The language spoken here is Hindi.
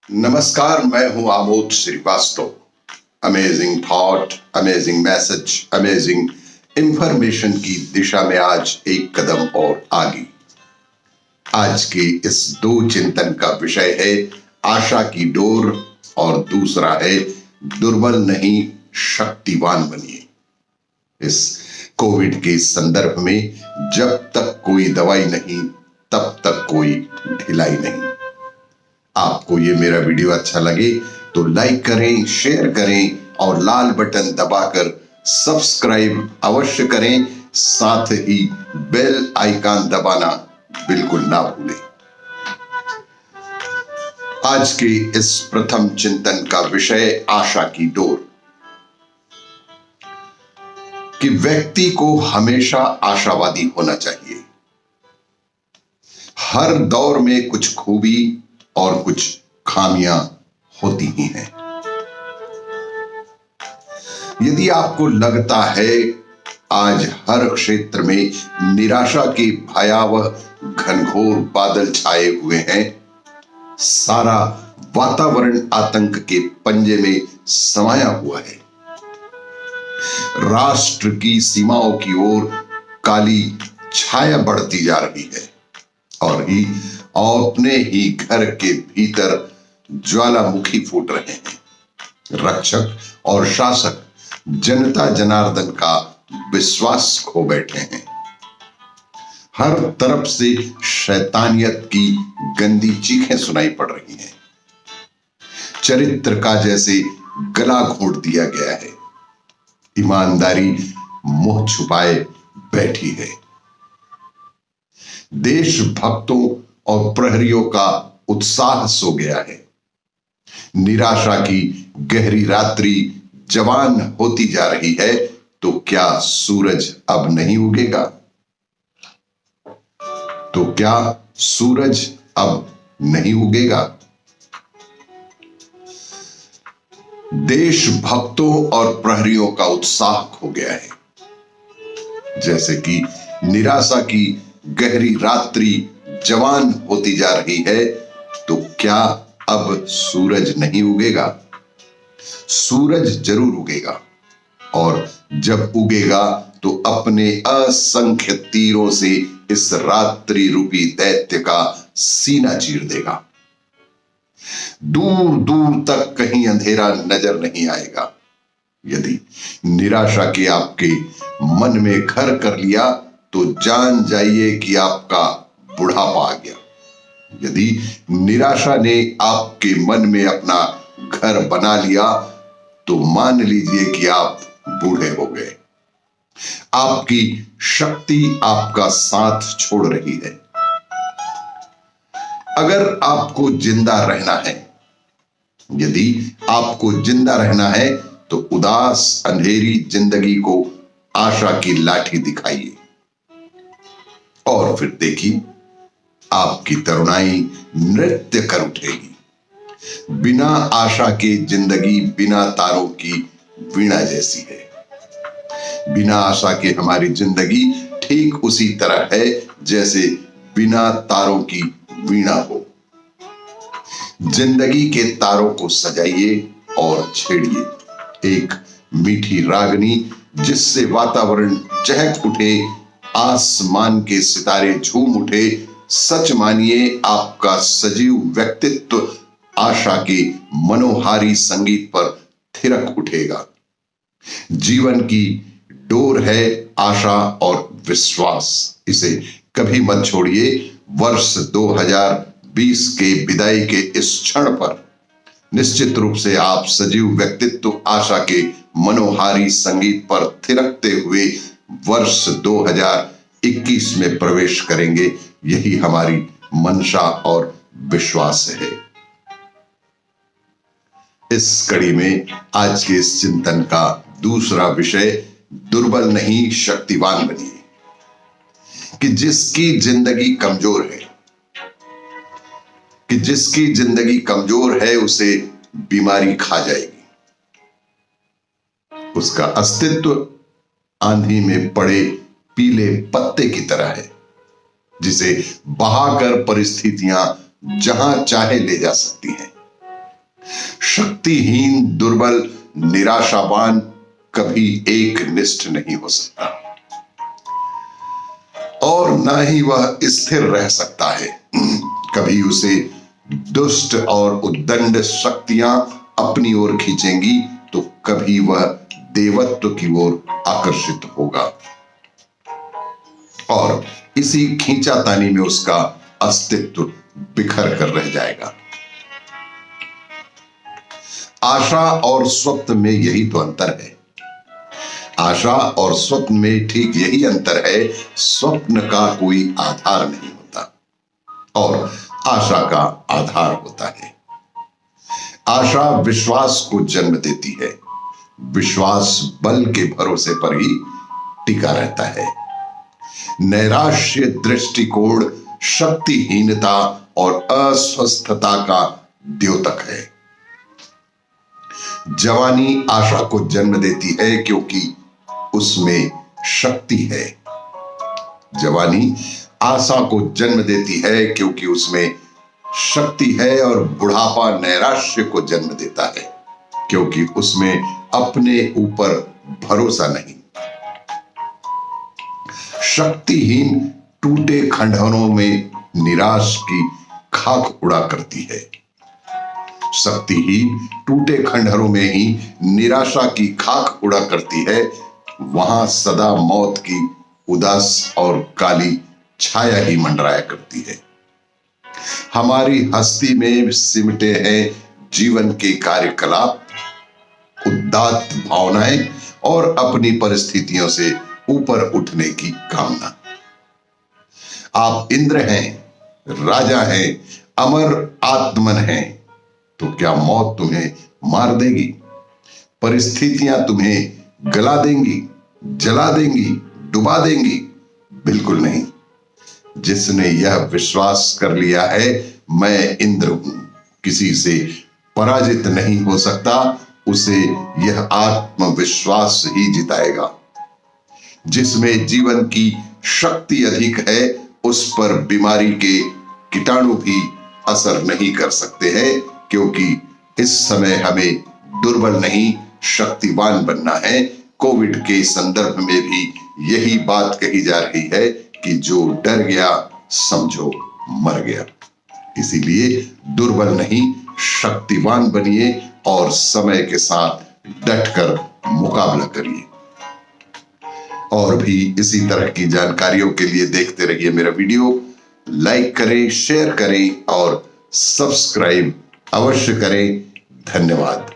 नमस्कार, मैं हूं Amod Srivastava. Amazing thought, amazing message, amazing information की दिशा में आज एक कदम और आगे। आज के इस दो चिंतन का विषय है आशा की डोर और दूसरा है दुर्बल नहीं शक्तिवान बनिए। इस कोविड के संदर्भ में जब तक कोई दवाई नहीं तब तक कोई ढिलाई नहीं। आपको ये मेरा वीडियो अच्छा लगे तो लाइक करें, शेयर करें और लाल बटन दबाकर सब्सक्राइब अवश्य करें। साथ ही बेल आइकन दबाना बिल्कुल ना भूलें। आज के इस प्रथम चिंतन का विषय आशा की डोर। कि व्यक्ति को हमेशा आशावादी होना चाहिए। हर दौर में कुछ खूबी और कुछ खामियां होती ही हैं। यदि आपको लगता है आज हर क्षेत्र में निराशा के भयावह घनघोर बादल छाए हुए हैं, सारा वातावरण आतंक के पंजे में समाया हुआ है, राष्ट्र की सीमाओं की ओर काली छाया बढ़ती जा रही है और अपने ही घर के भीतर ज्वालामुखी फूट रहे हैं। रक्षक और शासक जनता जनार्दन का विश्वास खो बैठे हैं। हर तरफ से शैतानियत की गंदी चीखें सुनाई पड़ रही हैं। चरित्र का जैसे गला घोंट दिया गया है। ईमानदारी मुंह छुपाए बैठी है। देशभक्तों और प्रहरियों का उत्साह सो गया है। निराशा की गहरी रात्रि जवान होती जा रही है, तो क्या सूरज अब नहीं उगेगा? तो क्या सूरज अब नहीं उगेगा? देशभक्तों और प्रहरियों का उत्साह खो गया है। जैसे कि निराशा की गहरी रात्रि जवान होती जा रही है, तो क्या अब सूरज नहीं उगेगा? सूरज जरूर उगेगा और जब उगेगा तो अपने असंख्य तीरों से इस रात्रि रूपी दैत्य का सीना चीर देगा। दूर दूर तक कहीं अंधेरा नजर नहीं आएगा। यदि निराशा के आपके मन में घर कर लिया तो जान जाइए कि आपका बुढ़ापा आ गया। यदि निराशा ने आपके मन में अपना घर बना लिया तो मान लीजिए कि आप बूढ़े हो गए। आपकी शक्ति आपका साथ छोड़ रही है। अगर आपको जिंदा रहना है, यदि आपको जिंदा रहना है तो उदास अंधेरी जिंदगी को आशा की लाठी दिखाइए और फिर देखिए आपकी तरुणाई नृत्य कर उठेगी। बिना आशा के जिंदगी बिना तारों की वीणा जैसी है। बिना आशा के हमारी जिंदगी ठीक उसी तरह है जैसे बिना तारों की वीणा हो। जिंदगी के तारों को सजाइए और छेड़िए एक मीठी रागनी जिससे वातावरण चहक उठे, आसमान के सितारे झूम उठे। सच मानिए आपका सजीव व्यक्तित्व आशा के मनोहारी संगीत पर थिरक उठेगा। जीवन की डोर है आशा और विश्वास। इसे कभी मत छोड़िए। वर्ष 2020 के विदाई के इस क्षण पर निश्चित रूप से आप सजीव व्यक्तित्व आशा के मनोहारी संगीत पर थिरकते हुए वर्ष 2021 में प्रवेश करेंगे। यही हमारी मंशा और विश्वास है। इस कड़ी में आज के इस चिंतन का दूसरा विषय दुर्बल नहीं शक्तिवान बनिए। कि जिसकी जिंदगी कमजोर है, कि जिसकी जिंदगी कमजोर है उसे बीमारी खा जाएगी। उसका अस्तित्व आंधी में पड़े पीले पत्ते की तरह है जिसे बहाकर परिस्थितियां जहां चाहे ले जा सकती हैं। शक्तिहीन, दुर्बल, निराशावान कभी एक निष्ठ नहीं हो सकता और ना ही वह स्थिर रह सकता है। कभी उसे दुष्ट और उद्दंड शक्तियां अपनी ओर खींचेंगी तो कभी वह देवत्व की ओर आकर्षित होगा और इसी खींचातानी में उसका अस्तित्व बिखर कर रह जाएगा। आशा और स्वप्न में यही तो अंतर है। आशा और स्वप्न में ठीक यही अंतर है। स्वप्न का कोई आधार नहीं होता और आशा का आधार होता है। आशा विश्वास को जन्म देती है। विश्वास बल के भरोसे पर ही टिका रहता है। नैराश्य दृष्टिकोण शक्तिहीनता और अस्वस्थता का द्योतक है। जवानी आशा को जन्म देती है क्योंकि उसमें शक्ति है। जवानी आशा को जन्म देती है क्योंकि उसमें शक्ति है और बुढ़ापा नैराश्य को जन्म देता है क्योंकि उसमें अपने ऊपर भरोसा नहीं। शक्तिहीन टूटे खंडहरों में निराश की खाक उड़ा करती है। शक्तिहीन टूटे खंडहरों में ही निराशा की खाक उड़ा करती है। वहां सदा मौत की उदास और काली छाया ही मंडराया करती है। हमारी हस्ती में सिमटे हैं जीवन के कार्यकलाप, उदात्त भावनाएं और अपनी परिस्थितियों से ऊपर उठने की कामना। आप इंद्र हैं, राजा हैं, अमर आत्मन हैं, तो क्या मौत तुम्हें मार देगी? परिस्थितियां तुम्हें गला देंगी, जला देंगी, डुबा देंगी? बिल्कुल नहीं। जिसने यह विश्वास कर लिया है मैं इंद्र हूं, किसी से पराजित नहीं हो सकता, उसे यह आत्मविश्वास ही जिताएगा। जिसमें जीवन की शक्ति अधिक है उस पर बीमारी के कीटाणु भी असर नहीं कर सकते हैं क्योंकि इस समय हमें दुर्बल नहीं शक्तिवान बनना है। कोविड के संदर्भ में भी यही बात कही जा रही है कि जो डर गया समझो मर गया। इसीलिए दुर्बल नहीं शक्तिवान बनिए और समय के साथ डटकर मुकाबला करिए। और भी इसी तरह की जानकारियों के लिए देखते रहिए मेरा वीडियो। लाइक करें, शेयर करें और सब्सक्राइब अवश्य करें। धन्यवाद।